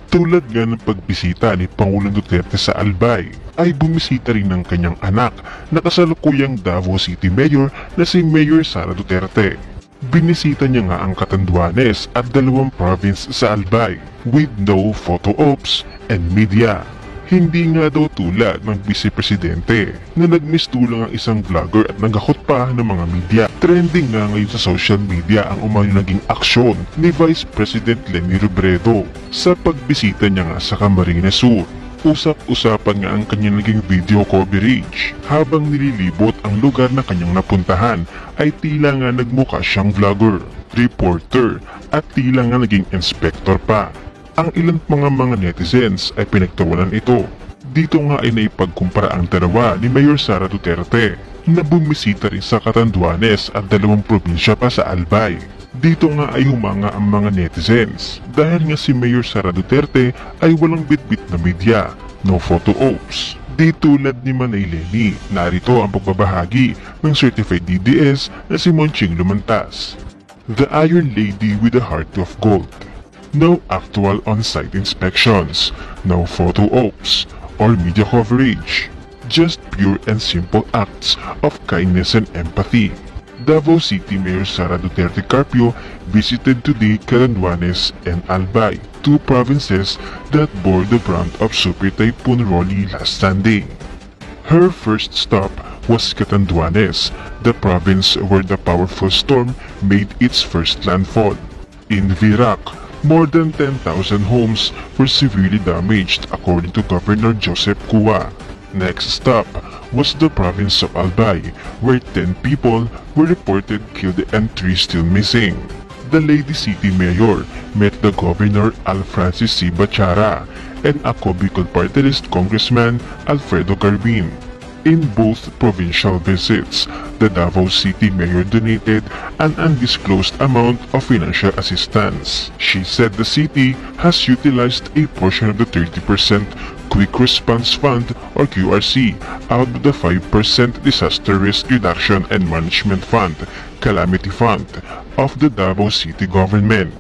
Tulad nga ng pagbisita ni Pangulong Duterte sa Albay, ay bumisita rin ng kanyang anak na kasalukuyang Davao City Mayor na si Mayor Sara Duterte. Binisita niya nga ang Catanduanes at dalawang province sa Albay with no photo ops and media. Hindi nga daw tulad ng Vice Presidente na nagmistulang ang isang vlogger at nagakot pa ng mga media. Trending nga ngayon sa social media ang umano naging aksyon ni Vice President Leni Robredo sa pagbisita niya nga sa Camarines Sur. Usap-usapan nga ang kanyang naging video coverage habang nililibot ang lugar na kanyang napuntahan ay tila nga nagmukha siyang vlogger, reporter at tila nga naging inspector pa. Ang ilang mga netizens ay pinagtawanan ito. Dito nga ay naipagkumpara ang dalawa ni Mayor Sara Duterte na bumisita rin sa Catanduanes at dalawang probinsya pa sa Albay. Dito nga ay humanga ang mga netizens dahil nga si Mayor Sara Duterte ay walang bitbit na media, no photo ops. Di tulad ni Manay Leni, narito ang pagbabahagi ng Certified DDS na si Monching Lumantas. The Iron Lady with a Heart of Gold. No actual on-site inspections, no photo ops, or media coverage. Just pure and simple acts of kindness and empathy. Davao City Mayor Sara Duterte Carpio visited today Catanduanes and Albay, two provinces that bore the brunt of Super Typhoon Rolly last Sunday. Her first stop was Catanduanes, the province where the powerful storm made its first landfall. In Virac, more than 10,000 homes were severely damaged according to Governor Joseph Cua. Next stop was the province of Albay, where 10 people were reported killed and 3 still missing. The Lady City Mayor met the Governor Al Francis C. Bachara and Ako Bicol Party List Congressman Alfredo Carbin. In both provincial visits, the Davao City Mayor donated an undisclosed amount of financial assistance. She said the city has utilized a portion of the 30% Quick Response Fund or QRC out of the 5% Disaster Risk Reduction and Management Fund, Calamity Fund, of the Davao City government.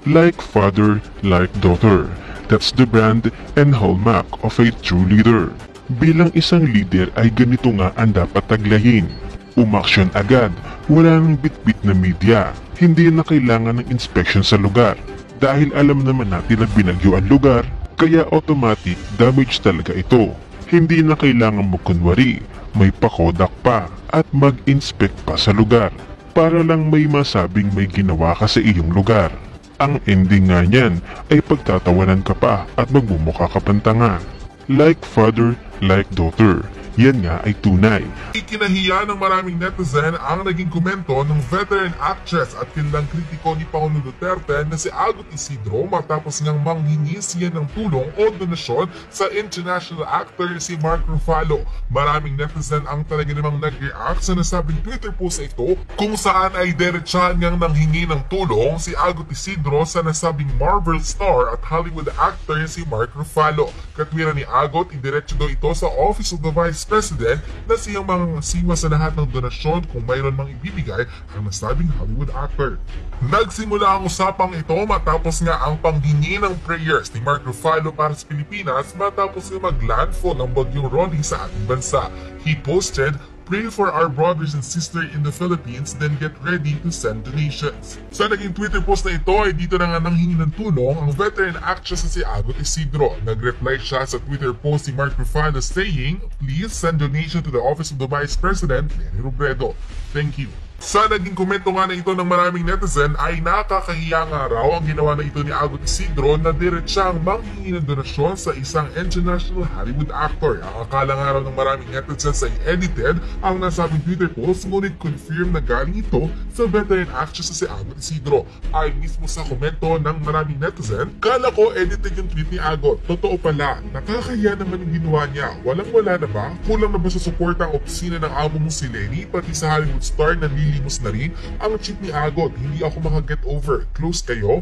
Like father, like daughter, that's the brand and hallmark of a true leader. Bilang isang leader ay ganito nga ang dapat taglayin. Umaksyon agad, wala nang bitbit na media, hindi na kailangan ng inspection sa lugar. Dahil alam naman natin na binagyo ang lugar, kaya automatic damage talaga ito. Hindi na kailangan magkunwari, may pakodak pa at mag-inspect pa sa lugar para lang may masabing may ginawa ka sa iyong lugar. Ang ending nga niyan ay pagtatawanan ka pa at magmumukha ka pang tanga. Like father, like daughter. Yan nga ay tunay. Ikinahiya ng maraming netizen ang naging komento ng veteran actress at kilalang kritiko ni Pangulong Duterte na si Agot Isidro matapos ngang manghingi siya ng tulong o donasyon sa international actor si Mark Ruffalo. Maraming netizen ang talaga namang nag-react sa nasabing Twitter post ito kung saan ay diretsyahan ngang nanghingi ng tulong si Agot Isidro sa nasabing Marvel star at Hollywood actor si Mark Ruffalo. Katwiran ni Agot, idiretso daw ito sa Office of the Vice President na siyang mangangasiwa sa lahat ng donasyon kung mayroon mang ibibigay ang nasabing Hollywood actor. Nagsimula ang usapang ito matapos nga ang panghingi ng prayers ni Mark Ruffalo para sa Pilipinas matapos nga mag-landfall ng bagyong Rolly sa ating bansa. He posted, "Pray for our brothers and sisters in the Philippines, then get ready to send donations." Sa naging Twitter post na ito ay dito na nga nanghingi ng tulong ang veteran actress na si Agot Isidro. Nag-reply siya sa Twitter post ni Mark Ruffalo saying, "Please send donation to the Office of the Vice President, Leni Robredo. Thank you." Sa naging komento nga na ito ng maraming netizen ay nakakahiya nga raw ang ginawa na ito ni Agot Isidro na diretsyang manghingi ng donasyon sa isang international Hollywood actor. Ang akala nga raw ng maraming netizens ay edited ang nasabing Twitter post, ngunit confirm na galing ito sa veteran actress na si Agot Isidro. Ay mismo sa komento ng maraming netizen, "Kala ko edited yung tweet ni Agot. Totoo pala, nakakahiya naman yung ginawa niya. Walang-wala na ba? Kulang na ba sa suporta ang opisina ng amo mo si Leni, pati sa Hollywood star na nilimos na rin ang cheat ni Agot. Hindi ako makaget over. Close kayo?"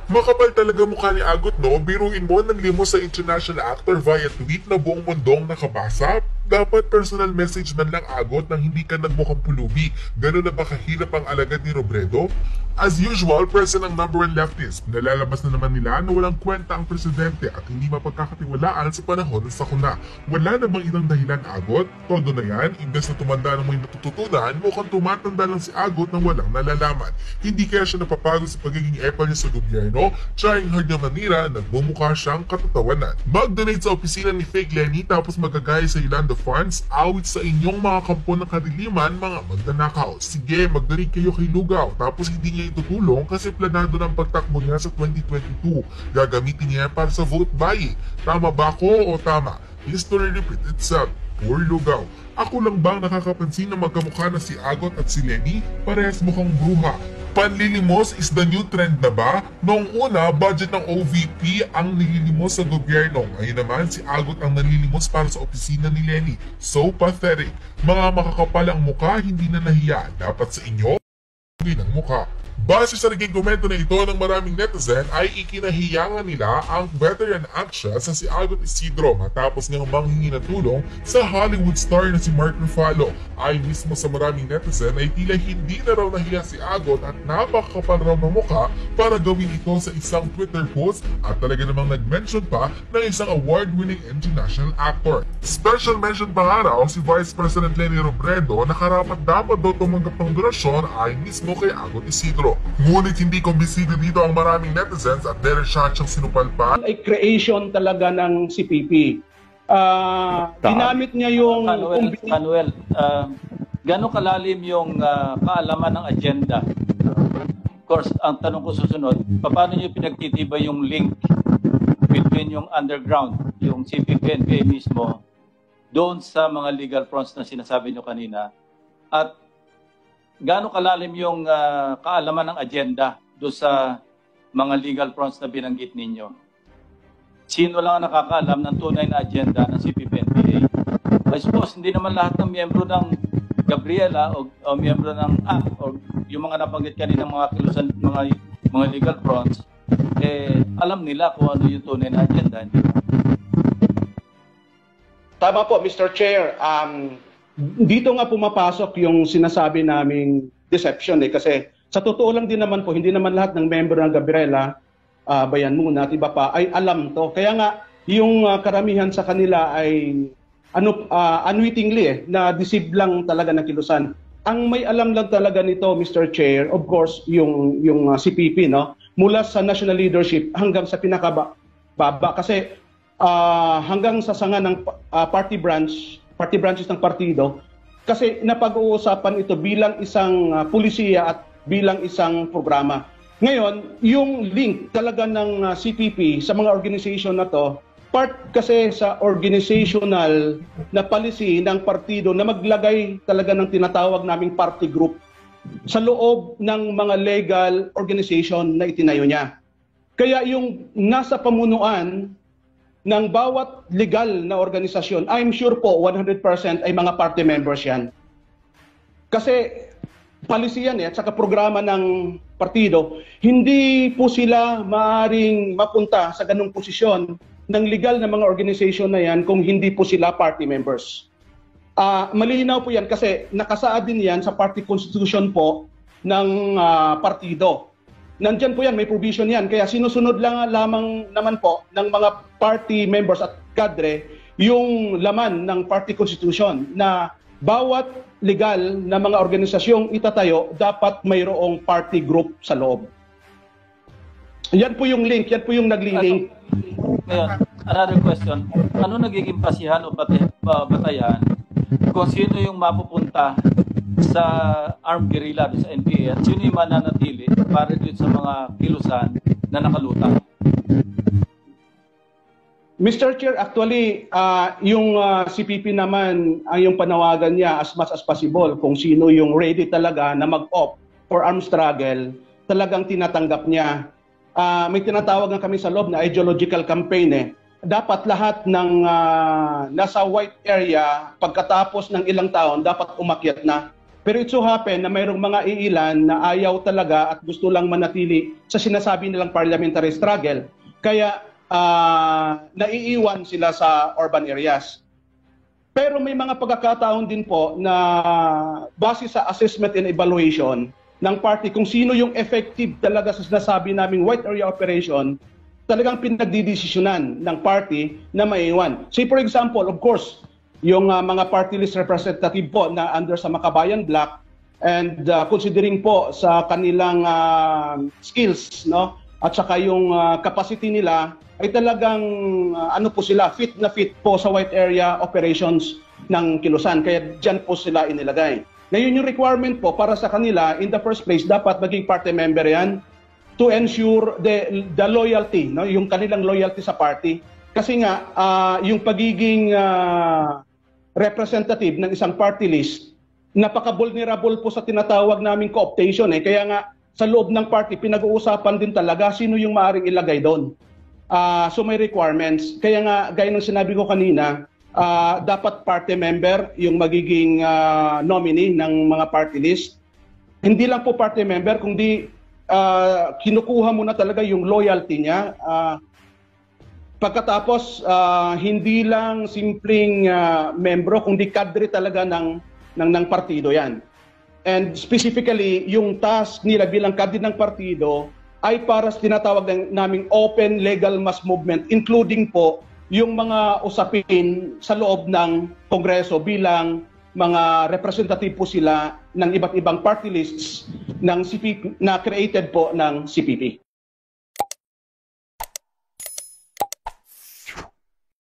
Makapal talaga mukha ni Agot, no? Biruin mo ng limos sa international actor via tweet na buong mundong nakabasa. Dapat personal message man lang, Agot, nang hindi ka nagmukhang pulubi. Ganun na ba kahirap ang alagad ni Robredo? As usual, present ang number one leftist. Nalalabas na naman nila na walang kwenta ang presidente at hindi mapagkakatiwalaan sa panahon ng sakuna. Wala namang ilang dahilan, Agot. Todo na yan, imbes na tumanda ng may natututunan, mukhang tumatanda lang si Agot nang walang nalalaman. Hindi kaya siya napapagod sa pagiging epal niya sa gobyerno, trying hard na manira, nagmumukha siyang katatawanan. Mag-donate sa opisina ni Fake Lenny tapos magagaya sa Yolanda Funds, awit sa inyong mga kampo ng kadiliman, mga magnanakaw. Sige, mag-donate kayo kay Lugaw, tapos hindi niya itutulong kasi planado ng pagtakbo niya sa 2022. Gagamitin niya para sa vote buying. Tama ba ako o tama? History repeat itself. Poor Lugaw. Ako lang bang nakakapansin na magkamukha na si Agot at si Lenny? Parehas mukhang bruha. Panlilimos is the new trend na ba? Noong una, budget ng OVP ang nililimos sa gobyerno. Ngayon naman, si Agot ang nalilimos para sa opisina ni Lenny. So pathetic. Mga makakapal ang mukha, hindi na nahiya. Dapat sa inyo, hindi ng mukha. Base sa naging komento na ito ng maraming netizen ay ikinahiyangan nila ang veteran actress na si Agot Isidro matapos ngang manghingi ng tulong sa Hollywood star na si Mark Ruffalo. Ay mismo sa maraming netizen ay tila hindi na raw nahiya si Agot at napakakapal raw ng mukha para gawin ito sa isang Twitter post at talaga namang nag-mention pa ng isang award-winning international actor. Special mention pa nga raw si Vice President Leni Robredo na karapat dapat daw tumanggap ng donasyon ay mismo kay Agot Isidro. Ngunit hindi kumbinsido dito ang maraming netizens at dahil siya siyang sinupalpan. Ay creation talaga ng CPP. Ginamit niya yung... Manuel, gano'ng kalalim yung kaalaman ng agenda? Of course, ang tanong ko susunod, paano niyo pinagtitibay yung link between yung underground, yung CPP-NPA mismo, doon sa mga legal fronts na sinasabi niyo kanina, at gaano kalalim yung kaalaman ng agenda do sa mga legal fronts na binanggit ninyo? Sino lang ang nakakaalam ng tunay na agenda ng CPP-NPA? I suppose hindi naman lahat ng miyembro ng Gabriela o miyembro ng o yung mga nabanggit kanina mga kilusan, mga legal fronts, alam nila kung ano yung tunay na agenda. Hindi ba? Tama po, Mr. Chair. Dito nga pumapasok yung sinasabi naming deception kasi sa totoo lang din naman po, hindi naman lahat ng member ng Gabriela, bayan muna at iba pa, ay alam to. Kaya nga, yung karamihan sa kanila ay unwittingly na deceive lang talaga ng kilusan. Ang may alam lang talaga nito, Mr. Chair, of course, yung CPP, no? Mula sa national leadership hanggang sa pinakababa. Kasi hanggang sa sanga ng party branches ng partido, kasi napag-uusapan ito bilang isang pulisiya at bilang isang programa. Ngayon, yung link talaga ng CPP sa mga organization na to, part kasi sa organizational na policy ng partido na maglagay talaga ng tinatawag naming party group sa loob ng mga legal organization na itinayo niya. Kaya yung nasa pamunuan ng bawat legal na organisasyon, I'm sure po 100% ay mga party members yan. Kasi policy yan at saka programa ng partido, hindi po sila maaring mapunta sa ganung posisyon ng legal na mga organisasyon na yan kung hindi po sila party members. Malinaw po yan kasi nakasaad din yan sa party constitution po ng partido. Nandyan po yan, may provision yan. Kaya sinusunod lang lamang naman po ng mga party members at kadre yung laman ng party constitution na bawat legal na mga organisasyong itatayo dapat mayroong party group sa loob. Yan po yung link, yan po yung nagli-link. Ngayon, another question. Ano nagiging pasihan o batayan kung sino yung mapupunta sa armed guerrilla sa NPA at sino yung mananatili para dito sa mga kilusan na nakalutang? Mr. Chair, actually, yung CPP naman, ang yung panawagan niya as much as possible kung sino yung ready talaga na mag-opt for armed struggle, talagang tinatanggap niya. May tinatawag na kami sa loob na ideological campaign Dapat lahat ng nasa white area pagkatapos ng ilang taon dapat umakyat na. Pero it so happen na mayroong mga iilan na ayaw talaga at gusto lang manatili sa sinasabi nilang parliamentary struggle. Kaya naiiwan sila sa urban areas. Pero may mga pagkakataon din po na base sa assessment and evaluation ng party kung sino yung effective talaga sa sinasabi naming white area operation, talagang pinagdidesisyonan ng party na maiwan. Say for example, of course, yung mga party list representative po na under sa Makabayan Block, and considering po sa kanilang skills, no, at saka yung capacity nila, ay talagang ano po sila, fit na fit po sa white area operations ng Kilusan. Kaya dyan po sila inilagay. Ngayon yung requirement po para sa kanila, in the first place, dapat maging party member yan to ensure the loyalty, no, yung kanilang loyalty sa party. Kasi nga, yung pagiging representative ng isang party list, napaka-vulnerable po sa tinatawag naming co-optation. Kaya nga, sa loob ng party, pinag-uusapan din talaga sino yung maaaring ilagay doon. So may requirements. Kaya nga, gaya ng sinabi ko kanina, dapat party member yung magiging nominee ng mga party list. Hindi lang po party member, kundi kinukuha mo na talaga yung loyalty niya. Pagkatapos, hindi lang simpleng membro, kundi kadre talaga ng partido yan. And specifically, yung task nila bilang kadre ng partido ay para sa tinatawag naming open legal mass movement, including po yung mga usapin sa loob ng Kongreso bilang mga representative po sila ng iba't ibang party lists ng CPP, na created po ng CPP.